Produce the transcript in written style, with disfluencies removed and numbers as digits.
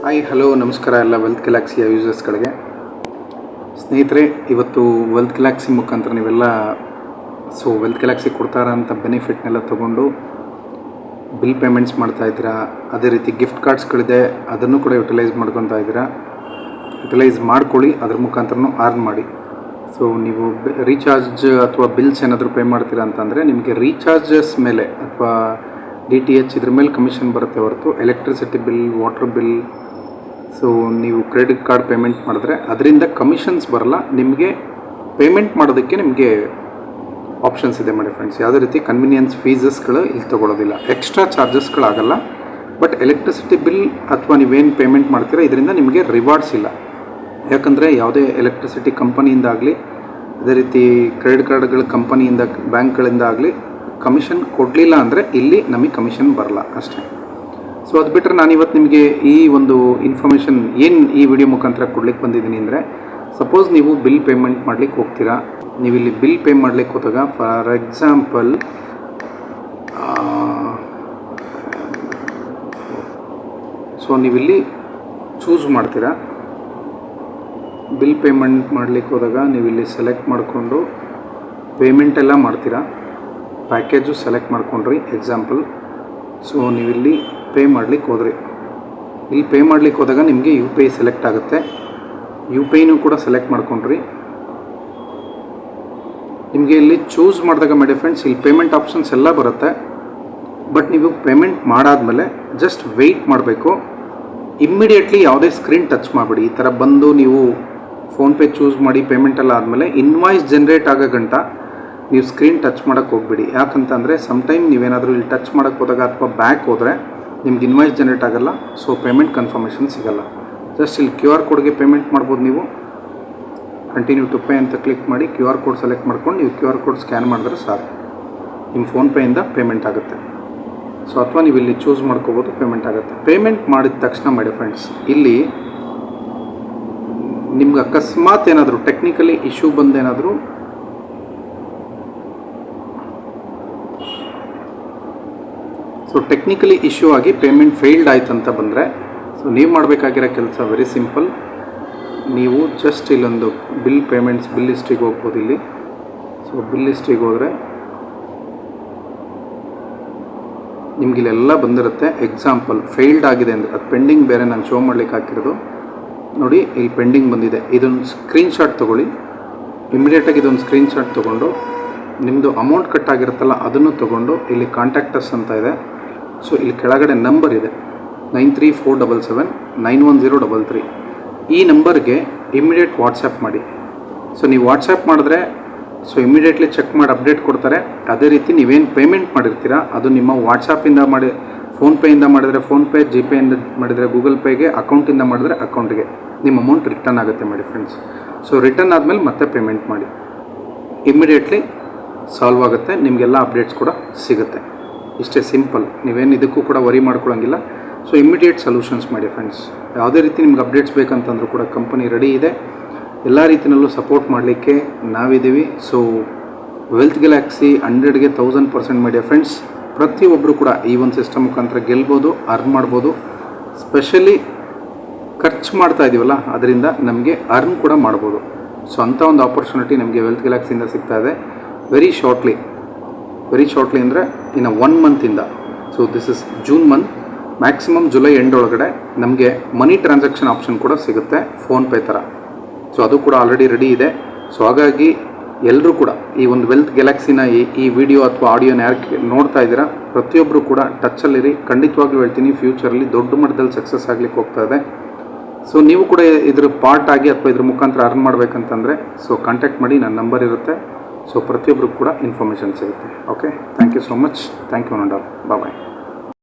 Hi hello ನಮಸ್ಕಾರ ಎಲ್ಲ wealth ಗ್ಯಾಲಕ್ಸಿಯ ಯೂಸರ್ಸ್ಗಳಿಗೆ. ಸ್ನೇಹಿತರೆ, ಇವತ್ತು ವೆಲ್ತ್ ಗ್ಯಾಲಕ್ಸಿ ಮುಖಾಂತರ ನೀವೆಲ್ಲ ವೆಲ್ತ್ ಗ್ಯಾಲಕ್ಸಿ ಕೊಡ್ತಾರಂಥ ಬೆನಿಫಿಟ್ನೆಲ್ಲ ತೊಗೊಂಡು ಬಿಲ್ ಪೇಮೆಂಟ್ಸ್ ಮಾಡ್ತಾಯಿದ್ದೀರಾ. ಅದೇ ರೀತಿ ಗಿಫ್ಟ್ ಕಾರ್ಡ್ಸ್ಗಳಿದೆ, ಅದನ್ನು ಕೂಡ ಯುಟಿಲೈಸ್ ಮಾಡ್ಕೊತಾ ಇದ್ದೀರಾ. ಯುಟಿಲೈಸ್ ಮಾಡ್ಕೊಳ್ಳಿ, ಅದ್ರ ಮುಖಾಂತರನೂ ಅರ್ನ್ ಮಾಡಿ. ನೀವು ರೀಚಾರ್ಜ್ ಅಥವಾ ಬಿಲ್ಸ್ ಏನಾದರೂ ಪೇ ಮಾಡ್ತೀರಾ ಅಂತಂದರೆ ನಿಮಗೆ ರೀಚಾರ್ಜಸ್ ಮೇಲೆ ಅಥವಾ DTH ಇದ್ರ ಮೇಲೆ ಕಮಿಷನ್ ಬರುತ್ತೆ ಹೊರತು ಎಲೆಕ್ಟ್ರಿಸಿಟಿ ಬಿಲ್, ವಾಟರ್ ಬಿಲ್, ನೀವು ಕ್ರೆಡಿಟ್ ಕಾರ್ಡ್ ಪೇಮೆಂಟ್ ಮಾಡಿದ್ರೆ ಅದರಿಂದ ಕಮಿಷನ್ಸ್ ಬರಲ್ಲ. ನಿಮಗೆ ಪೇಮೆಂಟ್ ಮಾಡೋದಕ್ಕೆ ನಿಮಗೆ ಆಪ್ಷನ್ಸ್ ಇದೆ ಮಾಡಿ ಫ್ರೆಂಡ್ಸ್. ಯಾವುದೇ ರೀತಿ ಕನ್ವಿನಿಯನ್ಸ್ ಫೀಸಸ್ಗಳು ಇಲ್ಲಿ ತೊಗೊಳ್ಳೋದಿಲ್ಲ, ಎಕ್ಸ್ಟ್ರಾ ಚಾರ್ಜಸ್ಗಳಾಗಲ್ಲ. ಬಟ್ ಎಲೆಕ್ಟ್ರಿಸಿಟಿ ಬಿಲ್ ಅಥವಾ ನೀವೇನು ಪೇಮೆಂಟ್ ಮಾಡ್ತೀರಾ ಇದರಿಂದ ನಿಮಗೆ ರಿವಾರ್ಡ್ಸ್ ಇಲ್ಲ. ಯಾಕಂದರೆ ಯಾವುದೇ ಎಲೆಕ್ಟ್ರಿಸಿಟಿ ಕಂಪನಿಯಿಂದಾಗಲಿ ಅದೇ ರೀತಿ ಕ್ರೆಡಿಟ್ ಕಾರ್ಡ್ಗಳ ಕಂಪನಿಯಿಂದ, ಬ್ಯಾಂಕ್ಗಳಿಂದ ಆಗಲಿ ಕಮಿಷನ್ ಕೊಡಲಿಲ್ಲ ಅಂದರೆ ಇಲ್ಲಿ ನಮಗೆ ಕಮಿಷನ್ ಬರಲ್ಲ ಅಷ್ಟೇ. ಅದು ಬಿಟ್ಟರೆ ನಾನಿವತ್ತು ನಿಮಗೆ ಈ ಒಂದು ಇನ್ಫಾರ್ಮೇಷನ್ ಏನು ಈ ವಿಡಿಯೋ ಮುಖಾಂತರ ಕೊಡ್ಲಿಕ್ಕೆ ಬಂದಿದ್ದೀನಿ ಅಂದರೆ, ಸಪೋಸ್ ನೀವು ಬಿಲ್ ಪೇಮೆಂಟ್ ಮಾಡ್ಲಿಕ್ಕೆ ಹೋಗ್ತೀರಾ. ನೀವು ಇಲ್ಲಿ ಬಿಲ್ ಪೇ ಮಾಡ್ಲಿಕ್ಕೆ ಹೋದಾಗ ಫಾರ್ ಎಕ್ಸಾಂಪಲ್ ನೀವಿಲ್ಲಿ ಚೂಸ್ ಮಾಡ್ತೀರಾ. ಬಿಲ್ ಪೇಮೆಂಟ್ ಮಾಡ್ಲಿಕ್ಕೆ ಹೋದಾಗ ನೀವಿಲ್ಲಿ ಸೆಲೆಕ್ಟ್ ಮಾಡಿಕೊಂಡು ಪೇಮೆಂಟ್ ಎಲ್ಲ ಮಾಡ್ತೀರಾ. ಪ್ಯಾಕೇಜು ಸೆಲೆಕ್ಟ್ ಮಾಡ್ಕೊಂಡ್ರಿ ಎಕ್ಸಾಂಪಲ್. ನೀವಿಲ್ಲಿ ಪೇ ಮಾಡ್ಲಿಕ್ಕೆ ಹೋದ್ರಿ. ಇಲ್ಲಿ ಪೇ ಮಾಡ್ಲಿಕ್ಕೆ ಹೋದಾಗ ನಿಮಗೆ UPI ಸೆಲೆಕ್ಟ್ ಆಗುತ್ತೆ. UPIನೂ ಕೂಡ ಸೆಲೆಕ್ಟ್ ಮಾಡ್ಕೊಂಡ್ರಿ. ನಿಮಗೆ ಇಲ್ಲಿ ಚೂಸ್ ಮಾಡಿದಾಗ ಮಾಡಿ ಫ್ರೆಂಡ್ಸ್, ಇಲ್ಲಿ ಪೇಮೆಂಟ್ ಆಪ್ಷನ್ಸ್ ಎಲ್ಲ ಬರುತ್ತೆ. ಬಟ್ ನೀವು ಪೇಮೆಂಟ್ ಮಾಡಾದಮೇಲೆ ಜಸ್ಟ್ ವೆಯ್ಟ್ ಮಾಡಬೇಕು. ಇಮ್ಮಿಡಿಯೇಟ್ಲಿ ಯಾವುದೇ ಸ್ಕ್ರೀನ್ ಟಚ್ ಮಾಡಬೇಡಿ. ಈ ಥರ ಬಂದು ನೀವು ಫೋನ್ಪೇ ಚೂಸ್ ಮಾಡಿ ಪೇಮೆಂಟ್ ಎಲ್ಲ ಆದಮೇಲೆ ಇನ್ವಾಯ್ಸ್ ಜನ್ರೇಟ್ ಆಗೋ ಗಂಟ ನೀವು ಸ್ಕ್ರೀನ್ ಟಚ್ ಮಾಡೋಕ್ಕೆ ಹೋಗ್ಬಿಡಿ. ಯಾಕಂತಂದರೆ ಸಮ್ಟೈಮ್ ನೀವೇನಾದರೂ ಇಲ್ಲಿ ಟಚ್ ಮಾಡೋಕ್ಕೆ ಹೋದಾಗ ಅಥವಾ ಬ್ಯಾಕ್ ಹೋದರೆ ನಿಮ್ಗೆ ಇನ್ವಾಯ್ಸ್ ಜನ್ರೇಟ್ ಆಗೋಲ್ಲ. ಪೇಮೆಂಟ್ ಕನ್ಫರ್ಮೇಷನ್ ಸಿಗೋಲ್ಲ. ಜಸ್ಟ್ ಇಲ್ಲಿ QR ಕೋಡ್ಗೆ ಪೇಮೆಂಟ್ ಮಾಡ್ಬೋದು. ನೀವು ಕಂಟಿನ್ಯೂ ಟು ಪೇ ಅಂತ ಕ್ಲಿಕ್ ಮಾಡಿ QR ಕೋಡ್ ಸೆಲೆಕ್ಟ್ ಮಾಡ್ಕೊಂಡು ನೀವು QR ಕೋಡ್ ಸ್ಕ್ಯಾನ್ ಮಾಡಿದ್ರೆ ಸಾಕು, ನಿಮ್ಮ ಫೋನ್ಪೇಯಿಂದ ಪೇಮೆಂಟ್ ಆಗುತ್ತೆ. ಅಥವಾ ನೀವು ಇಲ್ಲಿ ಚೂಸ್ ಮಾಡ್ಕೋಬೋದು, ಪೇಮೆಂಟ್ ಆಗುತ್ತೆ. ಪೇಮೆಂಟ್ ಮಾಡಿದ ತಕ್ಷಣ ಮಾಡಿ ಫ್ರೆಂಡ್ಸ್, ಇಲ್ಲಿ ನಿಮ್ಗೆ ಅಕಸ್ಮಾತ್ ಏನಾದರೂ ಟೆಕ್ನಿಕಲಿ ಇಶ್ಯೂ ಬಂದೇನಾದರೂ ಟೆಕ್ನಿಕಲಿ ಇಶ್ಯೂ ಆಗಿ ಪೇಮೆಂಟ್ ಫೇಲ್ಡ್ ಆಯ್ತು ಅಂತ ಬಂದರೆ ನೀವು ಮಾಡಬೇಕಾಗಿರೋ ಕೆಲಸ ವೆರಿ ಸಿಂಪಲ್. ನೀವು ಜಸ್ಟ್ ಇಲ್ಲೊಂದು ಬಿಲ್ ಪೇಮೆಂಟ್ಸ್ ಬಿಲ್ ಹಿಸ್ಟ್ರಿಗೆ ಹೋಗ್ಬೋದು. ಇಲ್ಲಿ ಬಿಲ್ ಹಿಸ್ಟ್ರಿಗೆ ಹೋದರೆ ನಿಮ್ಗೆ ಇಲ್ಲೆಲ್ಲ ಬಂದಿರುತ್ತೆ. ಎಕ್ಸಾಂಪಲ್ ಫೇಲ್ಡ್ ಆಗಿದೆ ಅಂದರೆ ಅದು ಪೆಂಡಿಂಗ್ ಬೇರೆ ನಾನು ಶೋ ಮಾಡ್ಲಿಕ್ಕೆ ಹಾಕಿರೋದು ನೋಡಿ. ಇಲ್ಲಿ ಪೆಂಡಿಂಗ್ ಬಂದಿದೆ. ಇದೊಂದು ಸ್ಕ್ರೀನ್ಶಾಟ್ ತೊಗೊಳ್ಳಿ. ಇಮಿಡಿಯೇಟಾಗಿ ಇದೊಂದು ಸ್ಕ್ರೀನ್ಶಾಟ್ ತೊಗೊಂಡು ನಿಮ್ಮದು ಅಮೌಂಟ್ ಕಟ್ ಆಗಿರುತ್ತಲ್ಲ ಅದನ್ನು ತೊಗೊಂಡು ಇಲ್ಲಿ ಕಾಂಟ್ಯಾಕ್ಟಸ್ ಅಂತ ಇದೆ. ಇಲ್ಲಿ ಕೆಳಗಡೆ ನಂಬರ್ ಇದೆ 9347791033. ಈ ನಂಬರ್ಗೆ ಇಮಿಡಿಯೇಟ್ ವಾಟ್ಸಪ್ ಮಾಡಿ. ನೀವು ವಾಟ್ಸಪ್ ಮಾಡಿದ್ರೆ ಇಮಿಡಿಯೇಟ್ಲಿ ಚೆಕ್ ಮಾಡಿ ಅಪ್ಡೇಟ್ ಕೊಡ್ತಾರೆ. ಅದೇ ರೀತಿ ನೀವೇನು ಪೇಮೆಂಟ್ ಮಾಡಿರ್ತೀರ ಅದು ನಿಮ್ಮ ವಾಟ್ಸಪ್ಪಿಂದ ಮಾಡಿ, ಫೋನ್ಪೇಯಿಂದ ಮಾಡಿದರೆ ಫೋನ್ಪೇ, GPayಯಿಂದ ಮಾಡಿದರೆ ಗೂಗಲ್ ಪೇಗೆ, ಅಕೌಂಟಿಂದ ಮಾಡಿದ್ರೆ ಅಕೌಂಟ್ಗೆ ನಿಮ್ಮ ಅಮೌಂಟ್ ರಿಟರ್ನ್ ಆಗುತ್ತೆ ಮಾಡಿ ಫ್ರೆಂಡ್ಸ್. ರಿಟರ್ನ್ ಆದಮೇಲೆ ಮತ್ತೆ ಪೇಮೆಂಟ್ ಮಾಡಿ. ಇಮಿಡಿಯೇಟ್ಲಿ ಸಾಲ್ವ್ ಆಗುತ್ತೆ, ನಿಮಗೆಲ್ಲ ಅಪ್ಡೇಟ್ಸ್ ಕೂಡ ಸಿಗುತ್ತೆ. ಇಷ್ಟೇ ಸಿಂಪಲ್. ನೀವೇನು ಇದಕ್ಕೂ ಕೂಡ ವರಿ ಮಾಡ್ಕೊಳ್ಳೋಂಗಿಲ್ಲ. ಇಮಿಡಿಯೇಟ್ ಸೊಲ್ಯೂಷನ್ಸ್ ಮಾಡಿ ಫ್ರೆಂಡ್ಸ್. ಯಾವುದೇ ರೀತಿ ನಿಮ್ಗೆ ಅಪ್ಡೇಟ್ಸ್ ಬೇಕಂತಂದ್ರೂ ಕೂಡ ಕಂಪನಿ ರೆಡಿ ಇದೆ. ಎಲ್ಲ ರೀತಿಯಲ್ಲೂ ಸಪೋರ್ಟ್ ಮಾಡಲಿಕ್ಕೆ ನಾವಿದ್ದೀವಿ. ವೆಲ್ತ್ ಗ್ಯಾಲಕ್ಸಿ 100ಗೆ 1000% ಮಾಡಿ ಫ್ರೆಂಡ್ಸ್. ಪ್ರತಿಯೊಬ್ಬರು ಕೂಡ ಈ ಒಂದು ಸಿಸ್ಟಮ್ ಮುಖಾಂತರ ಗೆಲ್ಬೋದು, ಅರ್ನ್ ಮಾಡ್ಬೋದು. ಸ್ಪೆಷಲಿ ಖರ್ಚು ಮಾಡ್ತಾ ಇದ್ದೀವಲ್ಲ ಅದರಿಂದ ನಮಗೆ ಅರ್ನ್ ಕೂಡ ಮಾಡ್ಬೋದು. ಅಂಥ ಒಂದು ಆಪರ್ಚುನಿಟಿ ನಮಗೆ ವೆಲ್ತ್ ಗ್ಯಾಲಕ್ಸಿಯಿಂದ ಸಿಗ್ತಾ ಇದೆ. ವೆರಿ ಶಾರ್ಟ್ಲಿ ಅಂದರೆ ಇನ್ನು 1 ಮಂತಿಂದ. This is June month, maximum July end ಒಳಗಡೆ ನಮಗೆ ಮನಿ ಟ್ರಾನ್ಸಾಕ್ಷನ್ ಆಪ್ಷನ್ ಕೂಡ ಸಿಗುತ್ತೆ ಫೋನ್ಪೇ ಥರ. ಅದು ಕೂಡ ಆಲ್ರೆಡಿ ರೆಡಿ ಇದೆ. ಹಾಗಾಗಿ ಎಲ್ಲರೂ ಕೂಡ ಈ ಒಂದು ವೆಲ್ತ್ ಗ್ಯಾಲಕ್ಸಿನ ಈ ವಿಡಿಯೋ ಅಥವಾ ಆಡಿಯೋನ ಯಾರು ನೋಡ್ತಾ ಇದ್ದೀರಾ ಪ್ರತಿಯೊಬ್ಬರು ಕೂಡ ಟಚ್ಚಲ್ಲಿರಿ. ಖಂಡಿತವಾಗ್ಲೂ ಹೇಳ್ತೀನಿ, ಫ್ಯೂಚರಲ್ಲಿ ದೊಡ್ಡ ಮಟ್ಟದಲ್ಲಿ ಸಕ್ಸಸ್ ಆಗಲಿಕ್ಕೆ ಹೋಗ್ತಾ ಇದೆ. ನೀವು ಕೂಡ ಇದ್ರ ಪಾರ್ಟ್ ಆಗಿ ಅಥವಾ ಇದ್ರ ಮುಖಾಂತರ ಅರ್ನ್ ಮಾಡಬೇಕಂತಂದರೆ ಕಾಂಟ್ಯಾಕ್ಟ್ ಮಾಡಿ, ನನ್ನ ನಂಬರ್ ಇರುತ್ತೆ. ಪ್ರತಿಯೊಬ್ಬರು ಕೂಡ ಇನ್ಫಾರ್ಮೇಷನ್ ಸಿಗುತ್ತೆ. Okay, thank you so much. Thank you all. Bye.